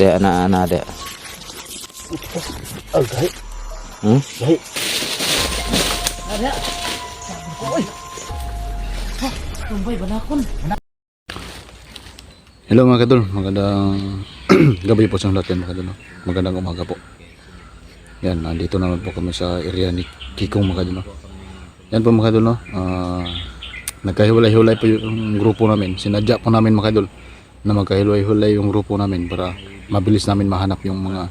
te ana-ana de. Gahi. Gahi. Ada. Oy. Ha, tumbay banakon. Hello mga kadol, magandang gabi po sa lahat yan mga kadol. Magandang umaga po. Yan, nandito naman po kami sa area ni Kikong mga kadol. Yan po mga kadol, no? Nagkahiwalay-hiwalay po yung grupo namin. Sinadya po namin mga kadol na magkahiwalay-hiwalay yung grupo namin para mabilis namin mahanap yung mga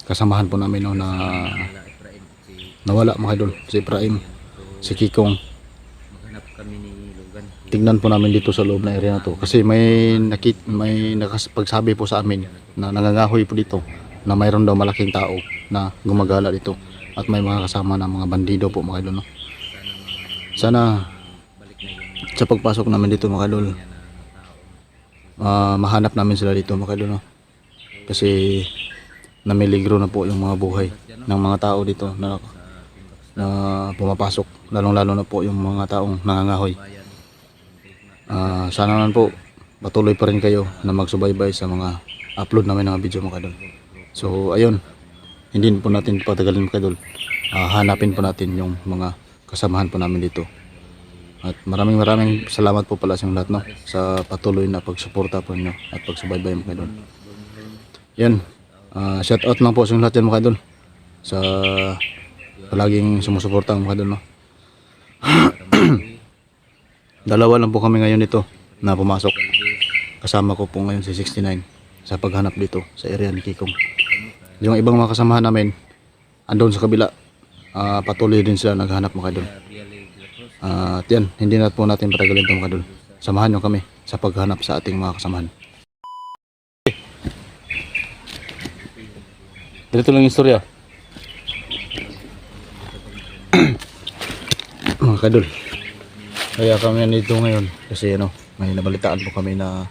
kasamahan po namin, no, na nawala mga kadol. Si Efraim, si Kikong. Tignan po namin dito sa loob na area na to kasi may nakapagsabi po sa amin na nangangahoy po dito na mayroon daw malaking tao na gumagala dito at may mga kasama na mga bandido po mga idol, no? Sana sa pagpasok namin dito mga idol, mahanap namin sila dito mga idol, no? Kasi namiligro na po yung mga buhay ng mga tao dito na pumapasok, lalong lalo na po yung mga taong nangangahoy. Sana naman po patuloy pa rin kayo na magsubaybay sa mga upload namin ng video mga kadol. So ayun, hindi po natin patagalin mga kadol. Hanapin po natin yung mga kasamahan po namin dito. At maraming salamat po pala sa lahat, no, sa patuloy na pagsuporta po niyo at pagsubaybay mga kadol. Yan, shout out lang po sa lahat yan mga kadol, sa palaging sumusuporta mga kadol, no. Dalawa lang po kami ngayon dito na pumasok. Kasama ko po ngayon si 69 sa paghanap dito sa area ni Kikong. Yung ibang mga kasamahan namin andun sa kabila, patuloy din sila naghahanap mga kadol. At yan, hindi na po natin patagalin ito mga kadol. Samahan nyo kami sa paghanap sa ating mga kasamahan. Dito lang yung istorya mga kadol. Kaya kami nandito ngayon kasi may nabalitaan po kami na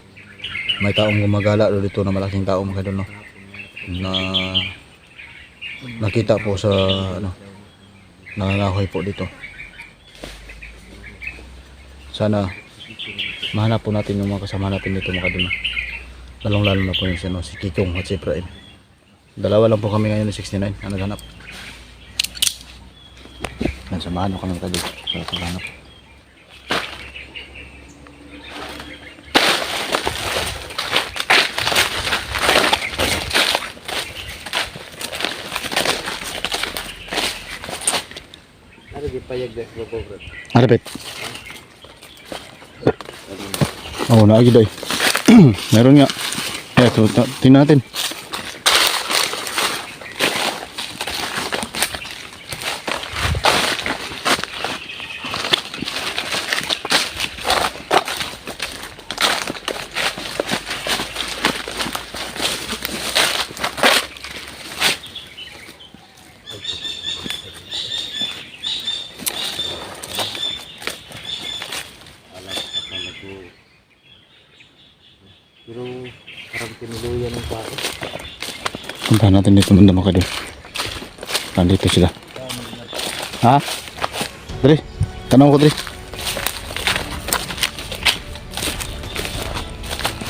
may taong gumagala dito na malaking tao mga kadol, no, na nakita po sa nangangahoy po dito. Sana mahanap po natin yung mga kasama natin dito mga kadol, no? Lalong lalo na po yung si Kikong at si Efraim. Dalawa lang po kami ngayon ni 69 na naghanap. Samahan mo kami mga kadol sa paghanap. Arapit. Oh, naagi day. Meron nga. So, tingnan natin. Pero parang tinuluyan ng tao. Puntahan natin dito mga kadol. Nandito sila. Ha? Dre, tanong ko Dre.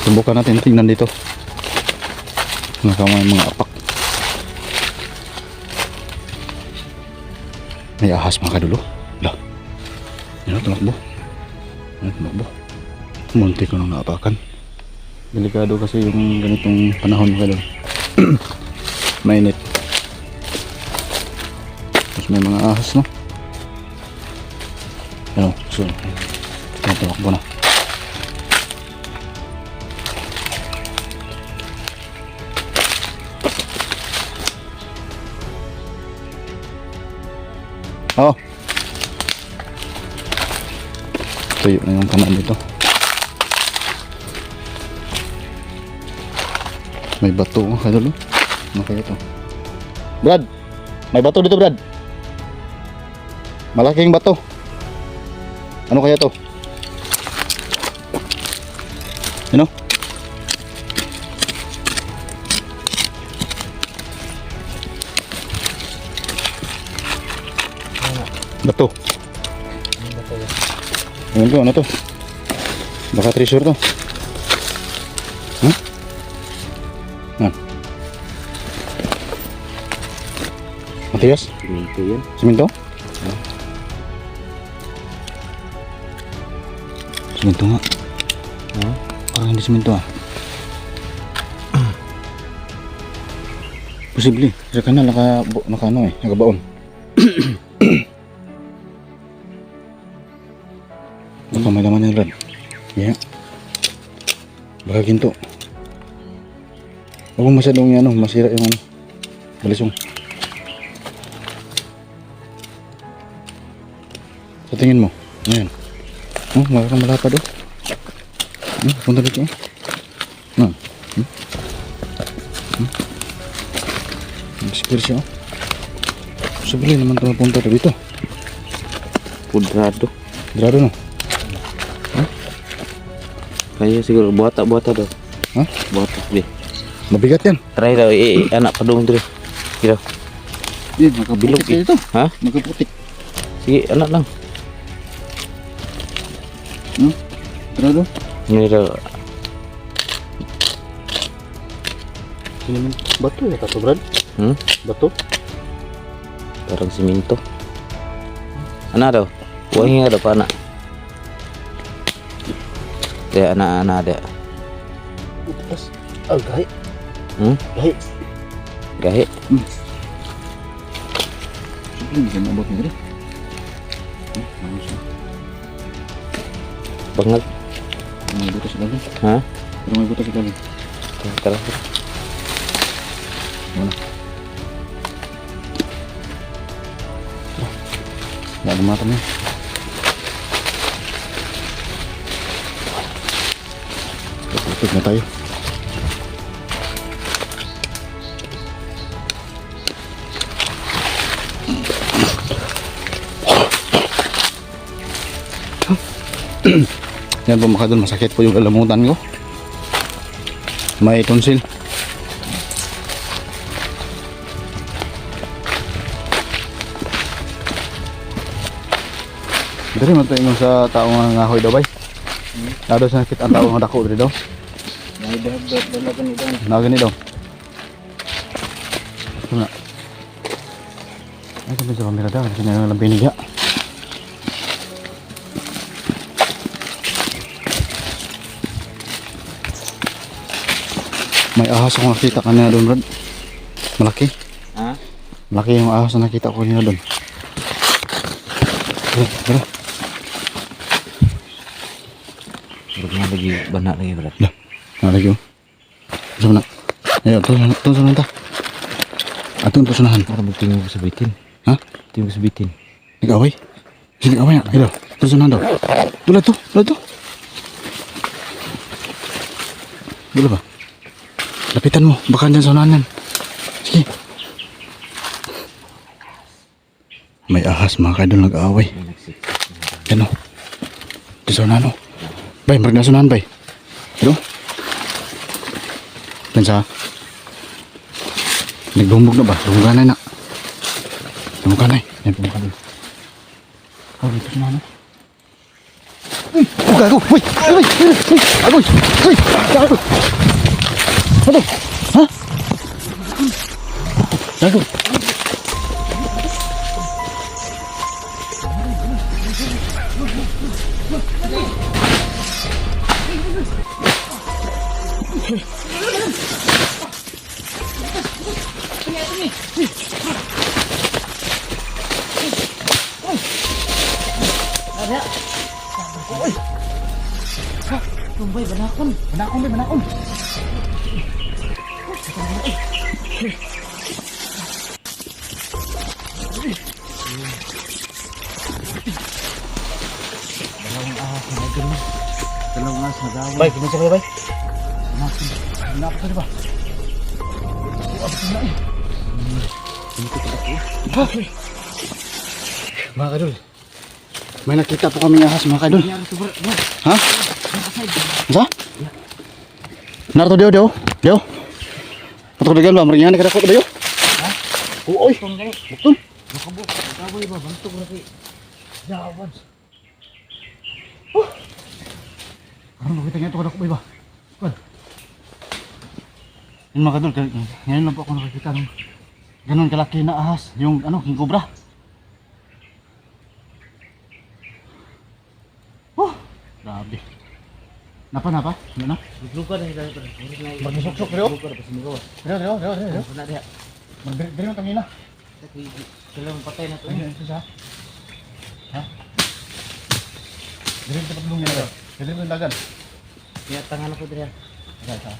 Subukan natin, tingnan dito. Nakama yung mga apak. May ahas mga kadol. Lah. Yan, tumakbo. Yan, tumakbo. Munti ko nang naapakan. Delikado kasi yung ganitong panahon mga kadol. Mainit. Tapos may mga ahas, no? Ano, so tumakbo na. Oh, tuyo na yung kanan dito. May bato mga kadol. Ano kaya ito? Brad, may bato dito Brad. Malaking bato. Ano kaya ito? Ano? Bato. Ano to? Baka treasure to. Huh? Matigas? Siminto yan. Siminto? Siminto nga. Parang hindi siminto ah. Posible. Sa kanal naka ano eh, nakabaon. Baka may laman yung rad. Yeah. Baka ginto. Huwag mo masyadong ano, masira yung ano, balisong. Sa tingin mo, ayan. Oh, makakang malapad oh. Punta dito oh. Secure siya oh. Sabi naman ito mapunta dito. Kudrado. Grado no? Kaya siguro buata daw. Ha? Buata deh. Mabigat yan. Try daw anak pa doon dire. Kira. Bilog eh. ito. Ha? Nagkaputik. Sige, anak lang. Grado? Ini daw. Sini man. Batu ya tato Brad? Batu? Parang siminto. Anak daw. Wahing ada pa anak. Dia anak ada. Upas. Gahe. Gahe. Gahe. Ini bisa nabot ni Brad. Bangal. May butas sa dalim. Ha? Pero may butas sa dalim. Tara. Mana? Nggak ada matanya. Tutup na tayo. Yan po mga kadol, masakit po yung lalamutan ko. May tonsil. Dari man tayo sa tao nga ngahoy daw bay. Nado sa sakit ang tao nga dako diri daw. Nagani daw. Ito na. Ay kung sa kamera daw, kasi nga lang binigya. May ahas akong nakita kanina doon, Brad. Malaki. Ha? Malaki yung ahas na nakita ko kanina doon. Tara. Berapa lagi banyak lagi berat. Dah. Lagi oh. Sama nak. Ayo, tuh sana ta. Atun to sanahan. Orang tinggal sebitin. Hah? Tinggal sebitin. Nag-away. Sini nag-away na. Ayo. Tuh sanahan daw. Dula to. Dula ba? Lapitan mo. Baka dyan sa unahan yan. Sige. May ahas mga kaidol nag-aaway. Yan o. Ito sa unahan o. Bay, marag na sa unahan bay. Ito. Yan sa. Nagbumbog na ba? Bumbuganay na. Bumbuganay. Yan bumbuganay. Oh, dito sa unahan o. Uy! Gago! Uy! Uy! Uy! Agoy! Uy! Gago! Ano? Ha? Gago! Ada. Oi. Ha, tumbay banakon. Banakon. Dalawang ahas na daw. Bay, kumain siya bay? Hanap ka ba? Mga kadol, may nakita po kami ahas mga kadol. Ha? Sa? Narto Dio. Patulugan ba? Maringan ka dako Dio? Ha? Uy. Betul. Nakabuk. Kaboy ba? Bantog na kay. Jawan. Ano kita nga ito ka dako ba? Kuan. Yung mga kadol, ngayon lang po ako nakakita ng Ganon kalaki na ahas. Yung ano, king cobra. Grabe. Napa? Ano na? Luka dah dah. Magsuk-suk, Rio? Luka dah pasal miro. Rio. Nak dia. Magdiri mo tangina. Tapi kalau patay na to. Ayun, ito siya. Ha? Diri mo tapat lungin na. Diri mo dagan. Ya tangan aku dia. Ada.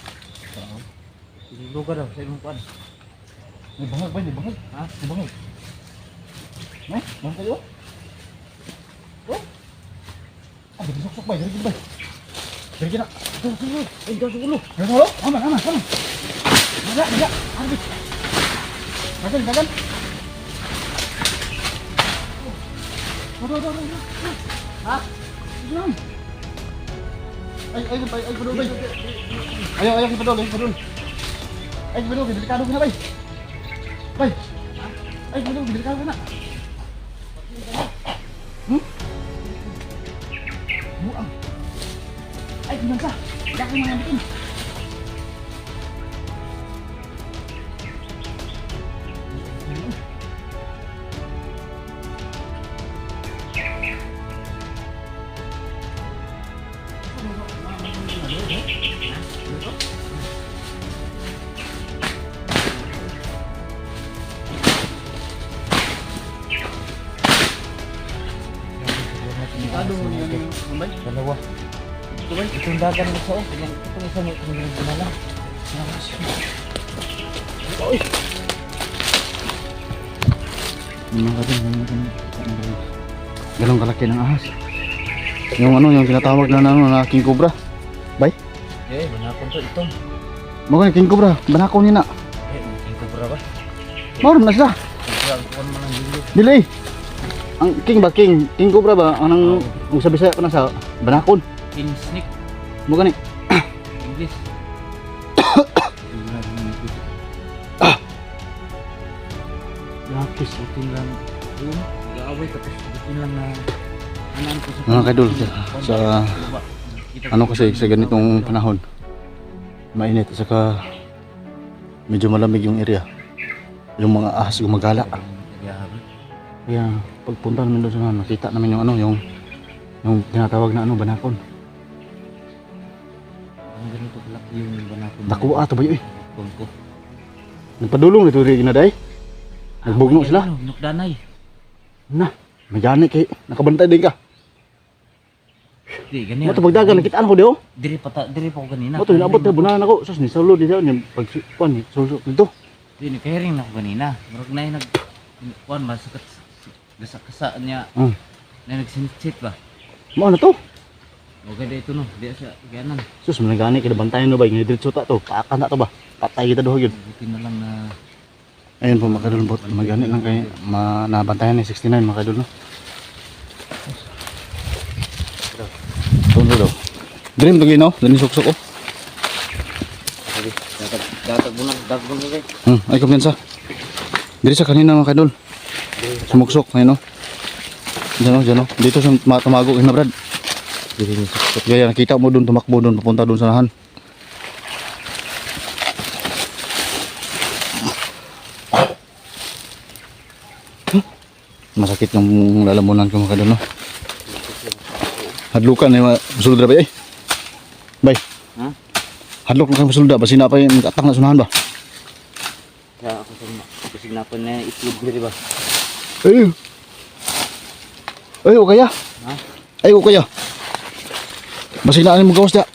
Luka dah saya mumpuan. May bangag ba? May bangag? Ha? May bangag. May? Bangag kayo? Oh? Ah, diri sok-sok ba? Diri ba? Diri kina. Dah dulu. Diri. Aman. Naga. Arbit. Dagan. Aduh. Ha? Jangan. Ay, padul, bay. Ayo, kita padul. Ay, padul, delikado ka na, bay. Bay. Ay, padul, delikado ka na. Buang. Ay, gimana ka? Dako na ngambitin. Aduh, yang bay. Dalawa. Ito bay. Itong dagan mo sa itong isa mo pinala. Ganong kalaki ng ahas. Yung ano, yung tinatawag na king cobra. Bay? Eh, manapon to itong. Mga king cobra, banako niya na. Eh, ito berapa? Mauram na sila. Ito ang mga dili. Dili. Ang king ba? King cobra ba? Ang sabi-saya ko na sa banakon. In snake Mo gani. English. Lapis. Butin lang. Yun, nag-aaway tapos butin lang na anan ko sa Mga kadol, sa ano kasi sa ganitong panahon, mainit at saka medyo malamig yung area. Yung mga ahas gumagala. Kaya pagpunta namin doon sa nakita namin yung ano, yung tinatawag na ano, banakon. Ang ganito kalaki yung banakon. Dako ato ba yun eh. Bangko. Nagpadulong nito rin na day. Nagbugno sila. Nukdanay. Na, magyani kay nakabantay din ka. Di gani. Mo to pagdagan nakitaan ko dio. Diri pa ko kanina. Mo to inabot na bunahan ako. Sus ni solo di niya pag kuan ni susok dito. Di ni kahiring na ko kanina. Murag nay nag kuan ba sakat gasa niya. Na nagsinit ba. Mo na to. O gada ito no. Di siya ganan. Sus managani kada bantayan no ba ni diretso ta to. Paakan na to ba. Patay kita doh yun. Buti na lang na Ayun po mga kadol, magani lang kayo nabantayan ni 69 mga kadol no. Tundo daw. Dream to gino, dali suksok oh. datag bunang kay. Ay kumpiyansa. Diri sa kanina mga kadol. Sumuksok ayun no. Diyan no. Dito sa tumago na brad. Diri ni suksok. Kaya nakita mo doon tumakbo doon papunta doon sa nahan. Masakit yung lalamunan ko mga kadol no. Hadlukan na masulda ba eh? Bay. Ha? Hadlok na kayo masulda ba sina pa yung atak na sunahan ba? Kaya ako sa kasi napon na itlog diri ba. Ay. Ay o kaya? Ha? Ay o kaya? Basinaan mo gawas da.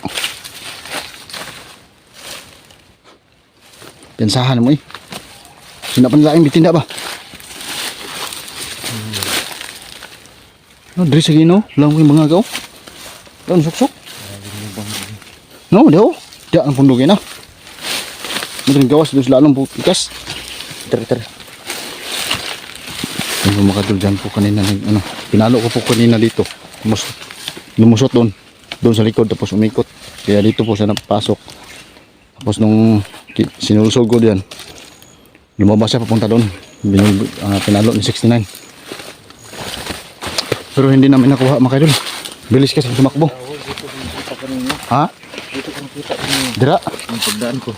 Pensahan mo eh. Sinapan laing bitinda ba? No, diri sa gino, lang ko yung mga gaw. Lang suksok. No, daw. Diya ang pundugin na. Madaling gawas doon sa lalong ikas. Ter. Yung mga kadol dyan po kanina, ano, pinalo ko po kanina dito. Lumusot doon. Doon sa likod tapos umikot. Kaya dito po siya napasok. Tapos nung sinulusog ko diyan, lumabas siya papunta doon. Pinalo ni 69. Pero hindi namin nakuha mga kadol. Bilis kasi tumakbo. Ha? Dito ko nakita yung Dira. pagdaan ko.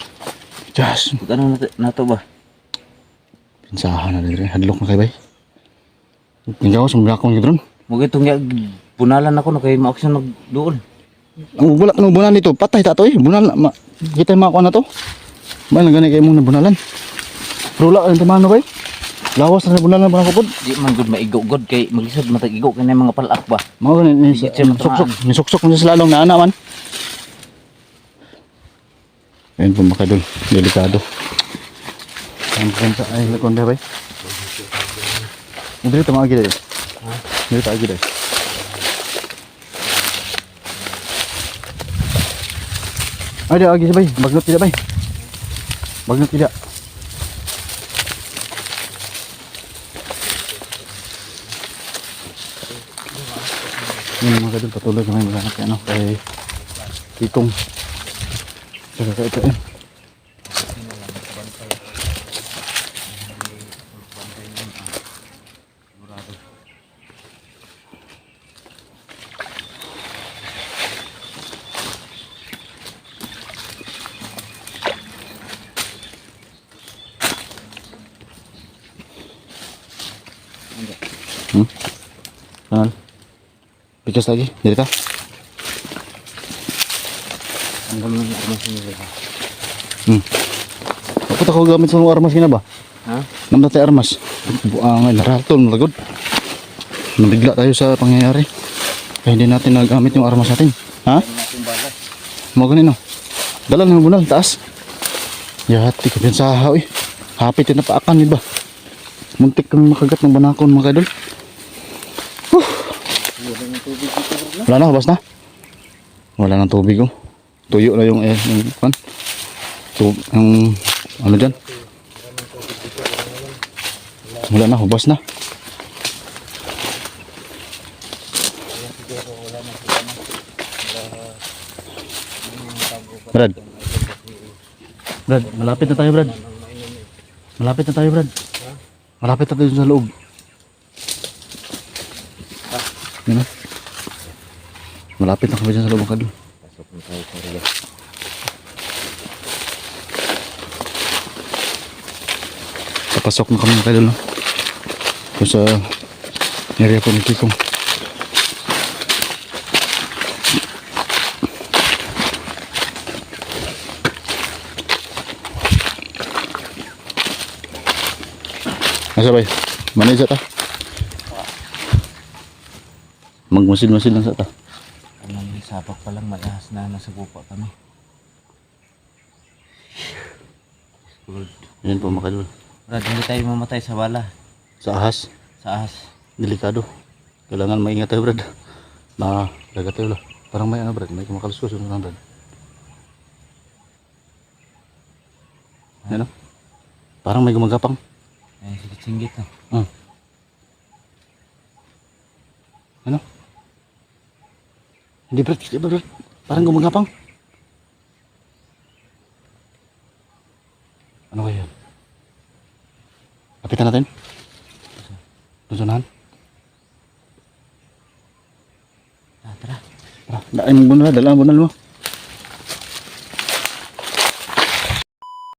Just. Ano na to ba? Pinsahan na dire. Hadlok na kay bay. Tinggaw sa mga akong gidron. Mo gitong ya punalan ako na kay ma-auction nagduol. Ang wala ka bunalan dito. Patay ta to eh. Bunal kita mga kuan na to. May lang gani kay mo na bunalan. Pero wala ka tamano bay. Lawas na bunalan pa ko pod. Di man gud maigo-god kay magisod matag igo kay mga palak ba. Mao ni suksok ni sa lalong na ana man. Ayun po mga kadol, delikado. Ang kanta ay lakon ba bay? Hindi ta maagi dai. Hindi ta agi dai. Ada agi bay, bagnot tidak bay. Bagnot tidak. Ini mga kadol patuloy kami maghanap kay ano kay Tikong. Ito. Kanal. Pikas lagi, jadi kah? Ang gamit ni armas ni ba. Ako ta ko gamit sa mga armas kina ba? Ha? Namda tayo armas. Buang ay naraton malagod. Nabigla tayo sa pangyayari. Kaya hindi natin nagamit yung armas natin. Ha? Natin balas. Mga ganun no. Dala ng bunal taas. Yati ka din sa haw eh. Hapit na paakan di ba? Muntik kami makagat ng banakon mga kadol. Wala na, hubas na. Wala nang tubig oh. Tuyo na yung pan. Yung ano dyan. Wala na, hubas na. Brad. Brad, malapit na tayo, Brad. Malapit na tayo, Brad. Malapit na tayo sa loob. Yan na. Malapit na kami dyan sa loob ng kadul. Pasok na tayo sa area. Papasok na kami ng kadul no? Ito sa area po ni Kikong. Asa bay? Manay sa ta? Magmasid-masid lang sa ta. Anong sapak pa lang malahas na nasa gupa kami. Yan po mga kadul. Brad, hindi tayo mamatay sa bala. Sa ahas. Sa ahas. Delikado. Kailangan maingat tayo, Brad. Dagat tayo lang. Parang may ano, Brad. May kumakaluskos yung Brad. Ano? Parang may gumagapang. Ay, singgit na. Ano? Hindi, Brad. Hindi, Brad. Parang gumagapang. Ano kaya yan? Kapitan natin? Lusunahan? Tara. Tara, daan mo bunal, dala mo bunal mo.